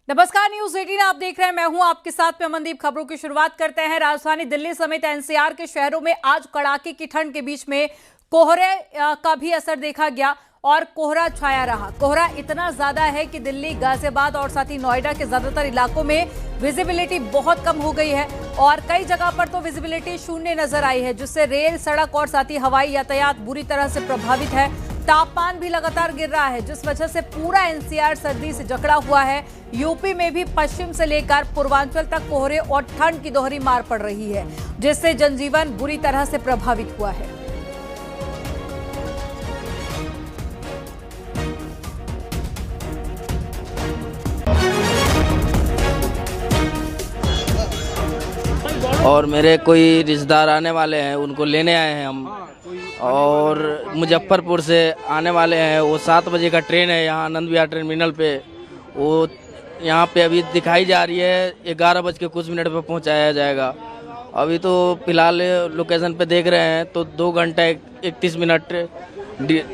नमस्कार, न्यूज 18 आप देख रहे हैं। मैं हूं आपके साथ में अमनदीप। खबरों की शुरुआत करते हैं। राजधानी दिल्ली समेत एनसीआर के शहरों में आज कड़ाके की ठंड के बीच में कोहरे का भी असर देखा गया और कोहरा छाया रहा। कोहरा इतना ज्यादा है कि दिल्ली, गाजियाबाद और साथ ही नोएडा के ज्यादातर इलाकों में विजिबिलिटी बहुत कम हो गई है और कई जगह पर तो विजिबिलिटी शून्य नजर आई है, जिससे रेल, सड़क और साथ ही हवाई यातायात बुरी तरह से प्रभावित है। तापमान भी लगातार गिर रहा है, जिस वजह से पूरा एनसीआर सर्दी से जकड़ा हुआ है। यूपी में भी पश्चिम से लेकर पूर्वांचल तक कोहरे और ठंड की दोहरी मार पड़ रही है, जिससे जनजीवन बुरी तरह से प्रभावित हुआ है। और मेरे कोई रिश्तेदार आने वाले हैं, उनको लेने आए हैं हम। और मुजफ्फरपुर से आने वाले हैं। वो 7 बजे का ट्रेन है यहाँ आनंद विहार टर्मिनल पे। वो यहाँ पे अभी दिखाई जा रही है 11 बज के कुछ मिनट पे पहुँचाया जाएगा। अभी तो फिलहाल लोकेशन पे देख रहे हैं तो 2 घंटा 31 मिनट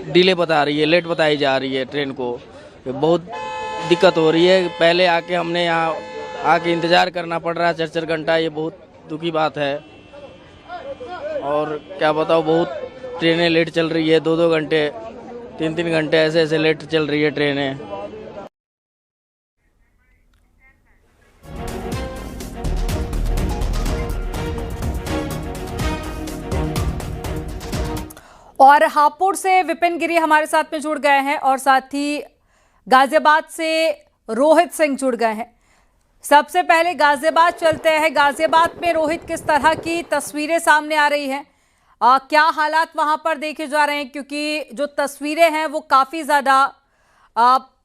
डिले बता रही है, लेट बताई जा रही है ट्रेन को। बहुत दिक्कत हो रही है। पहले आके हमने यहाँ आके इंतज़ार करना पड़ रहा है 4-4 घंटा। ये बहुत दुखी बात है। और क्या बताओ, बहुत ट्रेनें लेट चल रही है। 2-2 घंटे 3-3 घंटे ऐसे लेट चल रही है ट्रेनें। और हापुड़ से विपिन गिरी हमारे साथ में जुड़ गए हैं और साथ ही गाजियाबाद से रोहित सिंह जुड़ गए हैं। सबसे पहले गाजियाबाद चलते हैं। गाजियाबाद में रोहित, किस तरह की तस्वीरें सामने आ रही हैं? क्या हालात वहां पर देखे जा रहे हैं? क्योंकि जो तस्वीरें हैं वो काफी ज्यादा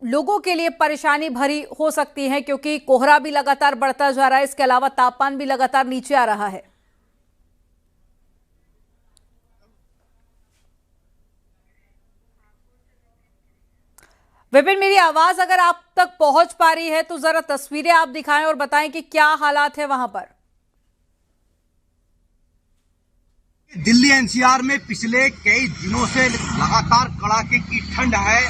लोगों के लिए परेशानी भरी हो सकती हैं, क्योंकि कोहरा भी लगातार बढ़ता जा रहा है। इसके अलावा तापमान भी लगातार नीचे आ रहा है। विपिन, मेरी आवाज अगर आप तक पहुंच पा रही है तो जरा तस्वीरें आप दिखाएं और बताएं कि क्या हालात है वहां पर। दिल्ली एनसीआर में पिछले कई दिनों से लगातार कड़ाके की ठंड है,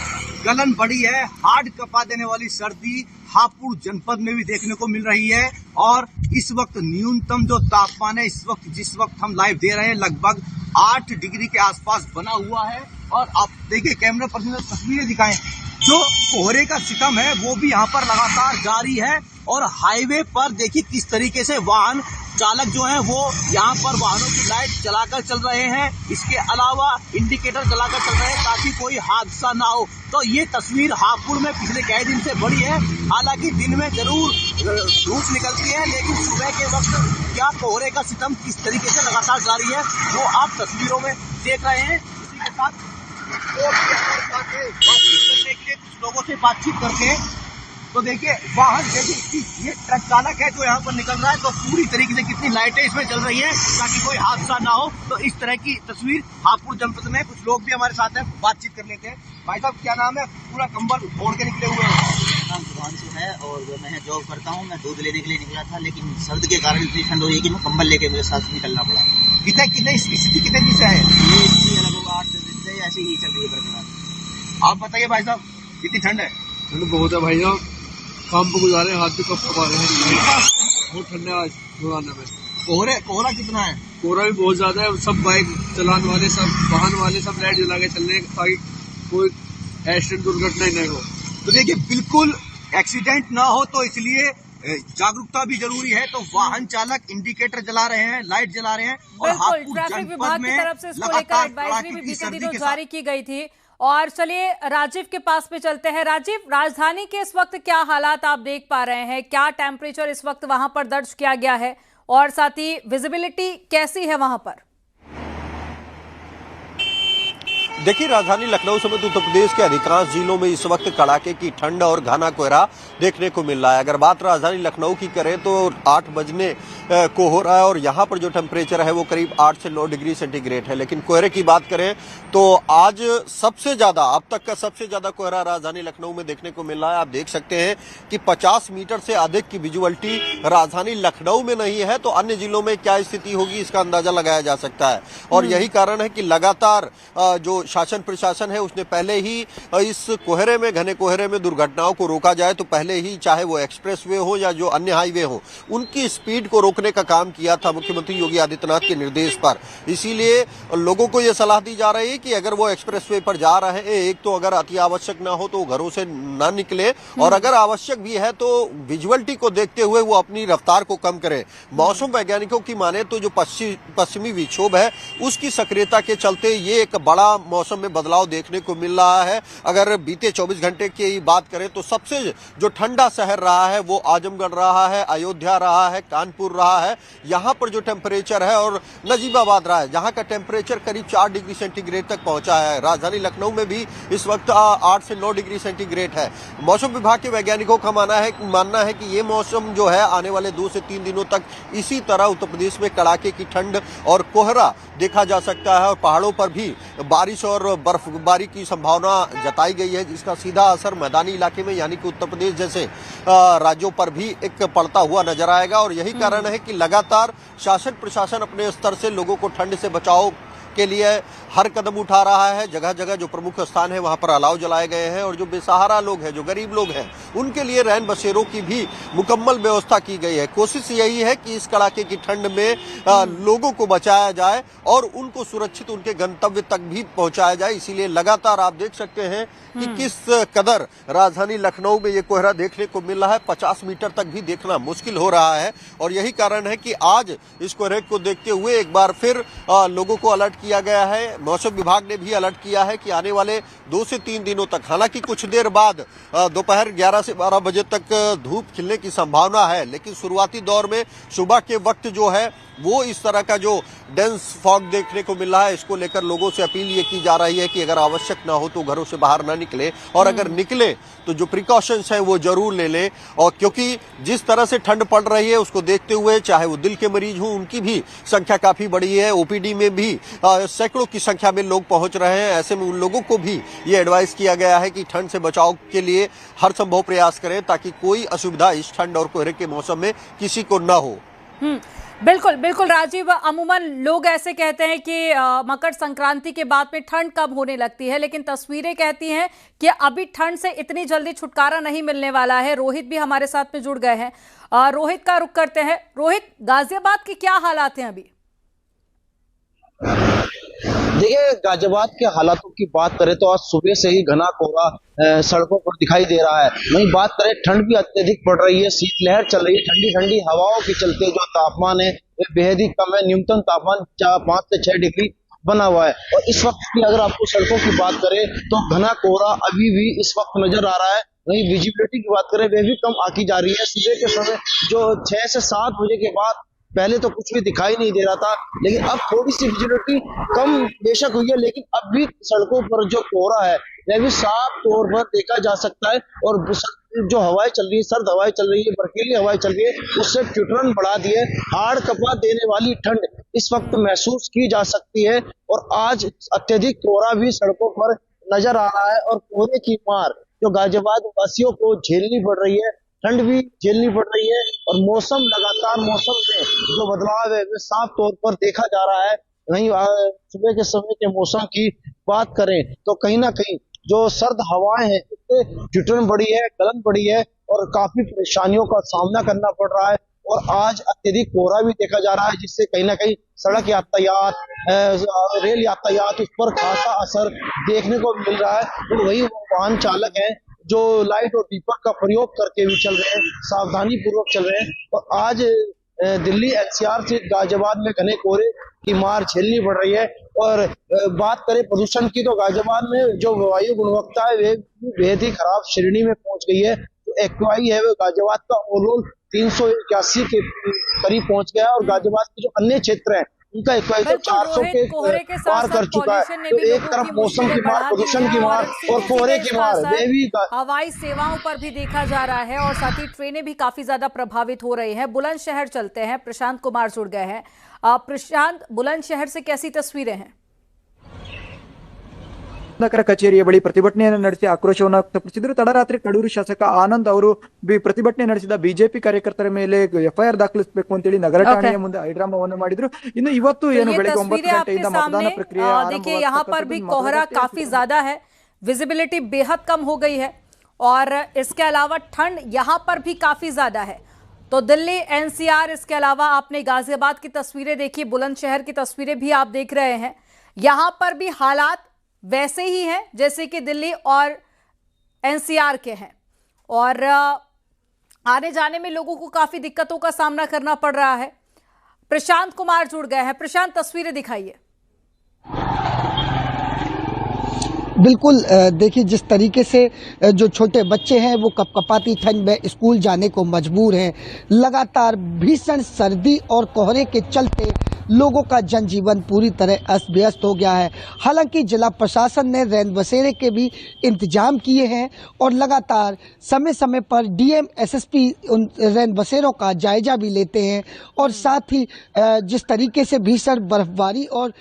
गलन बढ़ी है, हार्ड कपा देने वाली सर्दी हापुड़ जनपद में भी देखने को मिल रही है। और इस वक्त न्यूनतम जो तापमान है, जिस वक्त हम लाइव दे रहे हैं, लगभग 8 डिग्री के आसपास बना हुआ है। और आप देखिए, कैमरा पर्सन तस्वीरें दिखाएं, जो कोहरे का सितम है वो भी यहाँ पर लगातार जारी है। और हाईवे पर देखिए किस तरीके से वाहन चालक जो हैं वो यहाँ पर वाहनों की लाइट जलाकर चल रहे हैं। इसके अलावा इंडिकेटर जलाकर चल रहे हैं ताकि कोई हादसा ना हो। तो ये तस्वीर हापुड़ में पिछले कई दिन से बड़ी है। हालांकि दिन में जरूर धूप निकलती है, लेकिन सुबह के वक्त क्या कोहरे का सितम किस तरीके से लगातार जारी है वो आप तस्वीरों में देख रहे हैं। इसी के साथ बातचीत करने के लिए कुछ लोगों से बातचीत करके तो देखिए, वाहन देखिए, ये ट्रक चालक है जो यहाँ पर निकल रहा है, तो पूरी तरीके से कितनी लाइटें इसमें जल रही है ताकि कोई हादसा ना हो। तो इस तरह की तस्वीर हापुड़ जनपद में। कुछ लोग भी हमारे साथ हैं, बातचीत कर लेते हैं। भाई साहब, क्या नाम है? पूरा कंबल ओढ़ के निकले हुए हैं। नाम सुभांशु है और मैं जॉब करता हूँ। मैं दूध लेने के लिए निकला था, लेकिन सर्द के कारण इतनी ठंड हो रही है कि मैं कंबल लेके मुझे साथ निकलना पड़ा। कितने स्थिति कितने दिन से है? ये स्थिति लगभग 8 दिन से ऐसे ही चल रही है बरकरार। आप बताइए भाई साहब, कितनी ठंड है? ठंड बहुत है भाई साहब, काम पे गुजारे, हाथ भी कब कपा रहे हैं। बहुत ठंड है आज रोजाना में। कोहरा कितना है? कोहरा भी बहुत ज्यादा है। सब बाइक चलाने वाले, सब वाहन वाले सब लाइट जला के चल रहे हैं ताकि कोई एक्सीडेंट दुर्घटना ही नहीं हो। तो देखिए, बिल्कुल एक्सीडेंट ना हो तो इसलिए जागरूकता भी जरूरी है। तो वाहन चालक इंडिकेटर जला रहे हैं, लाइट जला रहे हैं। और बिल्कुल, ट्रैफिक विभाग की तरफ से इसको लेकर एडवाइजरी भी बीते दिनों जारी की गई थी। और चलिए राजीव के पास में चलते हैं। राजीव, राजधानी के इस वक्त क्या हालात आप देख पा रहे हैं? क्या टेम्परेचर इस वक्त वहां पर दर्ज किया गया है और साथ ही विजिबिलिटी कैसी है वहां पर? देखिए, राजधानी लखनऊ समेत उत्तर प्रदेश के अधिकांश जिलों में इस वक्त कड़ाके की ठंड और घना कोहरा देखने को मिल रहा है। अगर बात राजधानी लखनऊ की करें तो 8 बजने को हो रहा है और यहाँ पर जो टेम्परेचर है वो करीब 8 से 9 डिग्री सेंटीग्रेड है। लेकिन कोहरे की बात करें तो आज सबसे ज्यादा, अब तक का सबसे ज्यादा कोहरा राजधानी लखनऊ में देखने को मिल रहा है। आप देख सकते हैं कि 50 मीटर से अधिक की विजुअलिटी राजधानी लखनऊ में नहीं है, तो अन्य जिलों में क्या स्थिति होगी इसका अंदाजा लगाया जा सकता है। और यही कारण है कि लगातार जो शासन प्रशासन है उसने पहले ही इस कोहरे में, घने कोहरे में दुर्घटनाओं को रोका जाए तो पहले ही, चाहे वो एक्सप्रेस वे हो या जो अन्य हाईवे हो, उनकी स्पीड को रोकने का काम किया था मुख्यमंत्री योगी आदित्यनाथ के निर्देश पर। इसीलिए लोगों को यह सलाह दी जा रही है कि अगर वो एक्सप्रेस वे पर जा रहे हैं, एक तो अगर अति आवश्यक ना हो तो घरों से ना निकले, और अगर आवश्यक भी है तो विजुअलिटी को देखते हुए वो अपनी रफ्तार को कम करें। मौसम वैज्ञानिकों की माने तो जो पश्चिमी विक्षोभ है उसकी सक्रियता के चलते ये एक बड़ा मौसम में बदलाव देखने को मिल रहा है। अगर बीते 24 घंटे की बात करें तो सबसे जो ठंडा शहर रहा है वो आजमगढ़ रहा है, अयोध्या रहा है, कानपुर रहा है। यहाँ पर जो टेम्परेचर है, और नजीबाबाद रहा है जहाँ का टेम्परेचर करीब 4 डिग्री सेंटीग्रेड तक पहुंचा है। राजधानी लखनऊ में भी इस वक्त 8 से 9 डिग्री सेंटीग्रेड है। मौसम विभाग के वैज्ञानिकों का मानना है कि ये मौसम जो है आने वाले 2 से 3 दिनों तक इसी तरह उत्तर प्रदेश में कड़ाके की ठंड और कोहरा देखा जा सकता है, और पहाड़ों पर भी बारिश और बर्फबारी की संभावना जताई गई है, जिसका सीधा असर मैदानी इलाके में यानी कि उत्तर प्रदेश जैसे राज्यों पर भी एक पड़ता हुआ नजर आएगा। और यही कारण है कि लगातार शासन प्रशासन अपने स्तर से लोगों को ठंड से बचाव के लिए हर कदम उठा रहा है। जगह जगह जो प्रमुख स्थान है वहां पर अलाव जलाए गए हैं, और जो बेसहारा लोग हैं, जो गरीब लोग हैं, उनके लिए रैन बसेरों की भी मुकम्मल व्यवस्था की गई है। कोशिश यही है कि इस कड़ाके की ठंड में लोगों को बचाया जाए और उनको सुरक्षित उनके गंतव्य तक भी पहुंचाया जाए। इसीलिए लगातार आप देख सकते हैं कि किस कदर राजधानी लखनऊ में ये कोहरा देखने को मिल रहा है। 50 मीटर तक भी देखना मुश्किल हो रहा है, और यही कारण है कि आज इस कोहरे को देखते हुए एक बार फिर लोगों को अलर्ट किया गया है। मौसम विभाग ने भी अलर्ट किया है कि आने वाले 2 से 3 दिनों तक, हालांकि कुछ देर बाद दोपहर 11 से 12 बजे तक धूप खिलने की संभावना है, लेकिन शुरुआती दौर में सुबह के वक्त जो है वो इस तरह का जो डेंस फॉग देखने को मिल रहा है, इसको लेकर लोगों से अपील ये की जा रही है कि अगर आवश्यक ना हो तो घरों से बाहर ना निकले, और अगर निकले तो जो प्रिकॉशंस हैं वो जरूर ले लें। और क्योंकि जिस तरह से ठंड पड़ रही है उसको देखते हुए, चाहे वो दिल के मरीज हों, उनकी भी संख्या काफी बड़ी है। ओपीडी में भी सैकड़ों की संख्या में लोग पहुंच रहे हैं। ऐसे में उन लोगों को भी ये एडवाइस किया गया है कि ठंड से बचाव के लिए हर संभव प्रयास करें, ताकि कोई असुविधा इस ठंड और कोहरे के मौसम में किसी को न हो। बिल्कुल बिल्कुल राजीव, अमूमन लोग ऐसे कहते हैं कि मकर संक्रांति के बाद में ठंड कब होने लगती है, लेकिन तस्वीरें कहती हैं कि अभी ठंड से इतनी जल्दी छुटकारा नहीं मिलने वाला है। रोहित भी हमारे साथ में जुड़ गए हैं, रोहित का रुख करते हैं। रोहित, गाजियाबाद के क्या हालात हैं अभी? देखिए, गाजियाबाद के हालातों की बात करें तो आज सुबह से ही घना कोहरा सड़कों पर दिखाई दे रहा है। वहीं बात करें, ठंड भी अत्यधिक पड़ रही है, शीतलहर चल रही है। ठंडी ठंडी हवाओं के चलते जो तापमान है वह बेहद ही कम है। न्यूनतम तापमान 5 से 6 डिग्री बना हुआ है। और इस वक्त की अगर आपको सड़कों की बात करें तो घना कोहरा अभी भी इस वक्त नजर आ रहा है। वहीं विजिबिलिटी की बात करें, वह भी कम आती जा रही है। सुबह के समय जो 6 से 7 बजे के बाद पहले तो कुछ भी दिखाई नहीं दे रहा था, लेकिन अब थोड़ी सी विजिबिलिटी कम बेशक हुई है, लेकिन अब भी सड़कों पर जो कोहरा है वह भी साफ तौर पर देखा जा सकता है। और जो हवाएं चल रही है, सर्द हवाएं चल रही है, बर्फीली हवाएं चल रही है, उससे ठिठुरन बढ़ा दी है। हाड़ कपा देने वाली ठंड इस वक्त महसूस की जा सकती है। और आज अत्यधिक कोहरा भी सड़कों पर नजर आ रहा है, और कोहरे की मार जो गाजियाबाद वासियों को झेलनी पड़ रही है, ठंड भी झेलनी पड़ रही है। और मौसम लगातार, मौसम में जो बदलाव है वह साफ तौर पर देखा जा रहा है। वहीं सुबह के समय के मौसम की बात करें तो कहीं ना कहीं जो सर्द हवाएं हैं उससे ठिठुरन बढ़ी है, गलन बढ़ी है, और काफी परेशानियों का सामना करना पड़ रहा है। और आज अत्यधिक कोहरा भी देखा जा रहा है, जिससे कहीं ना कहीं सड़क यातायात, रेल यातायात, उस पर खासा असर देखने को मिल रहा है। और वही वाहन चालक है जो लाइट और दीपक का प्रयोग करके भी चल रहे हैं, सावधानी पूर्वक चल रहे हैं। और आज दिल्ली एनसीआर से गाजियाबाद में घने कोहरे की मार झेलनी पड़ रही है। और बात करें प्रदूषण की तो गाजियाबाद में जो वायु गुणवत्ता है वे बेहद ही खराब श्रेणी में पहुंच गई है। जो एक्यूआई है वो गाजियाबाद का ओवरऑल 381 के करीब पहुंच गया है, और गाजियाबाद के जो अन्य क्षेत्र हैं उनका एक्यूआई तो 400 के पार कर चुका है। तो एक तरफ मौसम की मार, प्रदूषण की मार और कोहरे की मार, वे भी हवाई सेवाओं पर भी देखा जा रहा है, और साथ ही ट्रेनें भी काफी ज्यादा प्रभावित हो रही हैं। बुलंदशहर चलते हैं, प्रशांत कुमार जुड़ गए हैं। प्रशांत, बुलंदशहर से कैसी तस्वीरें हैं? ನಗರ ಕಚೇರಿಯ ಬಳಿ ಪ್ರತಿಭಟನೆಯನ್ನು ನಡೆಸಿ ಆಕ್ರೋಶವನ್ನು ವ್ಯಕ್ತಪಡಿಸಿದರು. ತಡರಾತ್ರಿ ಕಡೂರು ಶಾಸಕ ಆನಂದ್ ಅವರು ಪ್ರತಿಭಟನೆ ನಡೆಸಿದ ಬಿಜೆಪಿ ಕಾರ್ಯಕರ್ತರ ಮೇಲೆ ಎಫ್ಐಆರ್ ದಾಖಲಿಸಬೇಕು ಅಂತೇಳಿ ನಗರ ಠಾಣೆಯ ಮುಂದೆ ಹೈಡ್ರಾಮಾವನ್ನು ಮಾಡಿದ್ರು. ಇನ್ನು ಇವತ್ತು ಏನು ಬೆಳಗ್ಗೆ 9 ಗಂಟೆಯಿಂದ मतदान प्रक्रिया देखिए यहाँ पर भी कोहरा काफी ज्यादा है, विजिबिलिटी बेहद कम हो गई है और इसके अलावा ठंड यहाँ पर भी काफी ज्यादा है। तो दिल्ली एनसीआर, इसके अलावा आपने गाजियाबाद की तस्वीरें देखी, बुलंदशहर की तस्वीरें भी आप देख रहे हैं। यहाँ पर भी हालात वैसे ही हैं जैसे कि दिल्ली और एनसीआर के हैं और आने जाने में लोगों को काफी दिक्कतों का सामना करना पड़ रहा है। प्रशांत कुमार जुड़ गए हैं। प्रशांत, तस्वीरें दिखाइए। बिल्कुल, देखिए जिस तरीके से जो छोटे बच्चे हैं वो कपकपाती ठंड में स्कूल जाने को मजबूर हैं। लगातार भीषण सर्दी और कोहरे के चलते लोगों का जनजीवन पूरी तरह अस्त व्यस्त हो गया है। हालांकि जिला प्रशासन ने रैन बसेरे के भी इंतजाम किए हैं और लगातार समय समय पर डीएम एसएसपी उन रैन बसेरों का जायजा भी लेते हैं और साथ ही जिस तरीके से भीषण बर्फबारी और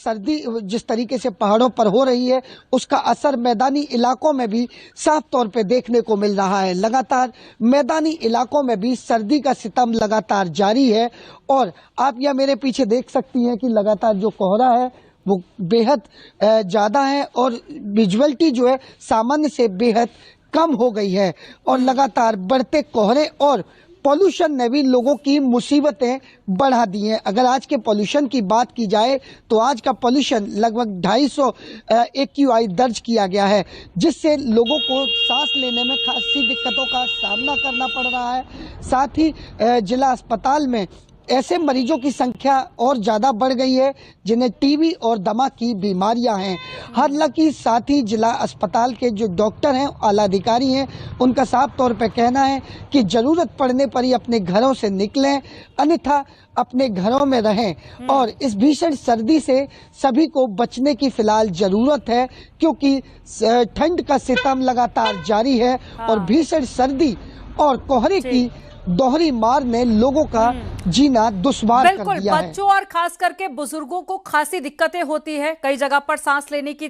सर्दी जिस तरीके से पहाड़ों पर हो रही है उसका असर मैदानी इलाकों में भी साफ तौर पे देखने को मिल रहा है। लगातार मैदानी इलाकों में भी सर्दी का सितम लगातार जारी है और आप यह मेरे पीछे देख सकती हैं कि लगातार जो कोहरा है वो बेहद ज़्यादा है और विजुअलिटी जो है सामान्य से बेहद कम हो गई है और लगातार बढ़ते कोहरे और पॉल्यूशन ने भी लोगों की मुसीबतें बढ़ा दी हैं। अगर आज के पॉल्यूशन की बात की जाए तो आज का पॉल्यूशन लगभग 250 AQI दर्ज किया गया है, जिससे लोगों को सांस लेने में खासी दिक्कतों का सामना करना पड़ रहा है। साथ ही जिला अस्पताल में ऐसे मरीजों की संख्या और ज़्यादा बढ़ गई है जिन्हें टीबी और दमा की बीमारियां हैं। हालांकि साथ ही जिला अस्पताल के जो डॉक्टर हैं, आला अधिकारी हैं, उनका साफ तौर पर कहना है कि ज़रूरत पड़ने पर ही अपने घरों से निकलें, अन्यथा अपने घरों में रहें और इस भीषण सर्दी से सभी को बचने की फिलहाल ज़रूरत है क्योंकि ठंड का सितम लगातार जारी है और भीषण सर्दी और कोहरे की दोहरी मार ने लोगों का जीना दुश्वार कर दिया है। बच्चों और खास करके बुजुर्गों को खासी दिक्कतें होती है, कई जगह पर सांस लेने की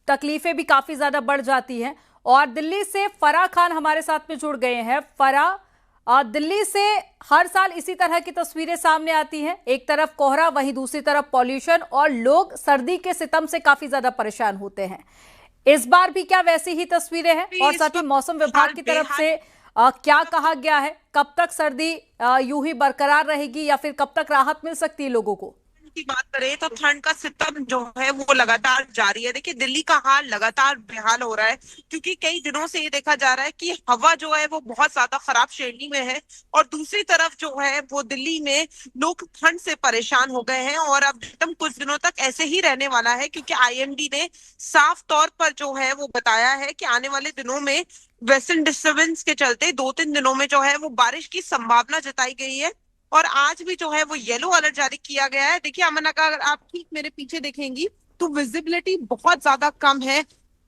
तकलीफें भी काफी ज्यादा बढ़ जाती हैं। और दिल्ली से फराह खान हमारे साथ में जुड़ गए हैं। फराह, दिल्ली से हर साल इसी तरह की तस्वीरें सामने आती हैं, एक तरफ कोहरा वहीं दूसरी तरफ पॉल्यूशन और लोग सर्दी के सितम से काफी ज्यादा परेशान होते हैं। इस बार भी क्या वैसी ही तस्वीरें हैं? और साथ ही मौसम विभाग की तरफ से क्या कहा गया है, कब तक सर्दी यूं ही बरकरार रहेगी या फिर कब तक राहत मिल सकती है लोगों को? की बात करें तो ठंड का सितम जो है वो लगातार जारी है। देखिए दिल्ली का हाल लगातार बेहाल हो रहा है क्योंकि कई दिनों से ये देखा जा रहा है कि हवा जो है वो बहुत ज्यादा खराब श्रेणी में है और दूसरी तरफ जो है वो दिल्ली में लोग ठंड से परेशान हो गए हैं और अब सितम कुछ दिनों तक ऐसे ही रहने वाला है क्योंकि आईएमडी ने साफ तौर पर जो है वो बताया है कि आने वाले दिनों में वेस्टर्न डिस्टर्बेंस के चलते 2-3 दिनों में जो है वो बारिश की संभावना जताई गई है और आज भी जो है वो येलो अलर्ट जारी किया गया है। देखिए अमन, अगर आप ठीक मेरे पीछे देखेंगी तो विजिबिलिटी बहुत ज्यादा कम है,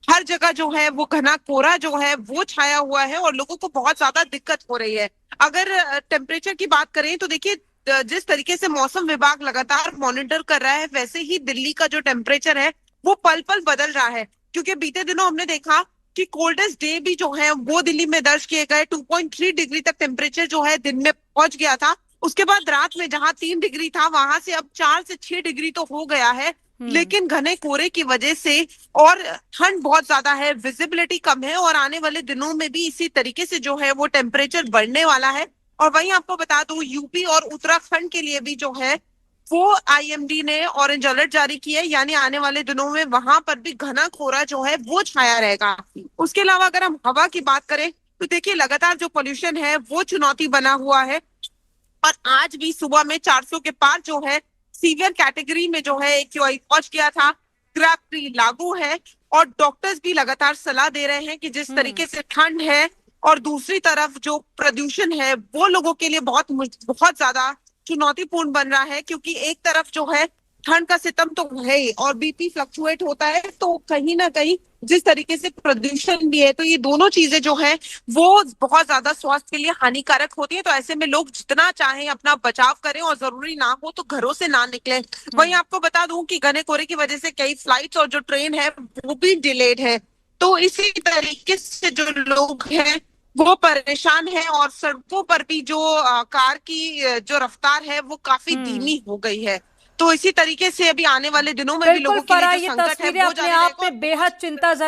हर जगह जो है वो घना कोहरा जो है वो छाया हुआ है और लोगों को बहुत ज्यादा दिक्कत हो रही है। अगर टेम्परेचर की बात करें तो देखिए जिस तरीके से मौसम विभाग लगातार मॉनिटर कर रहा है वैसे ही दिल्ली का जो टेम्परेचर है वो पल पल बदल रहा है क्योंकि बीते दिनों हमने देखा कि कोल्डेस्ट डे भी जो है वो दिल्ली में दर्ज किए गए। 2.3 डिग्री तक टेम्परेचर जो है दिन में पहुंच गया था। उसके बाद रात में जहां 3 डिग्री था वहां से अब 4 से 6 डिग्री तो हो गया है, लेकिन घने कोहरे की वजह से और ठंड बहुत ज्यादा है, विजिबिलिटी कम है और आने वाले दिनों में भी इसी तरीके से जो है वो टेम्परेचर बढ़ने वाला है। और वहीं आपको बता दूं यूपी और उत्तराखंड के लिए भी जो है वो आईएमडी ने ऑरेंज अलर्ट जारी किया है, यानी आने वाले दिनों में वहां पर भी घना कोहरा जो है वो छाया रहेगा। उसके अलावा अगर हम हवा की बात करें तो देखिए लगातार जो पोल्यूशन है वो चुनौती बना हुआ है और आज भी सुबह में 400 के पार जो है सीवियर कैटेगरी में जो है AQI पहुंच गया था। ग्रैब प्री लागू है और डॉक्टर्स भी लगातार सलाह दे रहे हैं कि जिस तरीके से ठंड है और दूसरी तरफ जो प्रदूषण है वो लोगों के लिए बहुत ज्यादा चुनौतीपूर्ण बन रहा है क्योंकि एक तरफ जो है ठंड का सितम तो है ही और बीपी फ्लक्चुएट होता है तो कहीं ना कहीं जिस तरीके से प्रदूषण भी है, तो ये दोनों चीजें जो है वो बहुत ज्यादा स्वास्थ्य के लिए हानिकारक होती है। तो ऐसे में लोग जितना चाहें अपना बचाव करें और जरूरी ना हो तो घरों से ना निकलें। वहीं आपको बता दूं कि घने कोहरे की वजह से कई फ्लाइट्स और जो ट्रेन है वो भी डिलेड है। तो इसी तरीके से जो लोग हैं वो परेशान है और सड़कों पर भी जो कार की जो रफ्तार है वो काफी धीमी हो गई है। तो इसी तरीके से अभी आने वाले दिनों में भी बिल्कुल लोगों के लिए फराह, जो ये संकट है तस्वीरें वो अपने जारी आप रहेगा। में बेहद चिंताजनक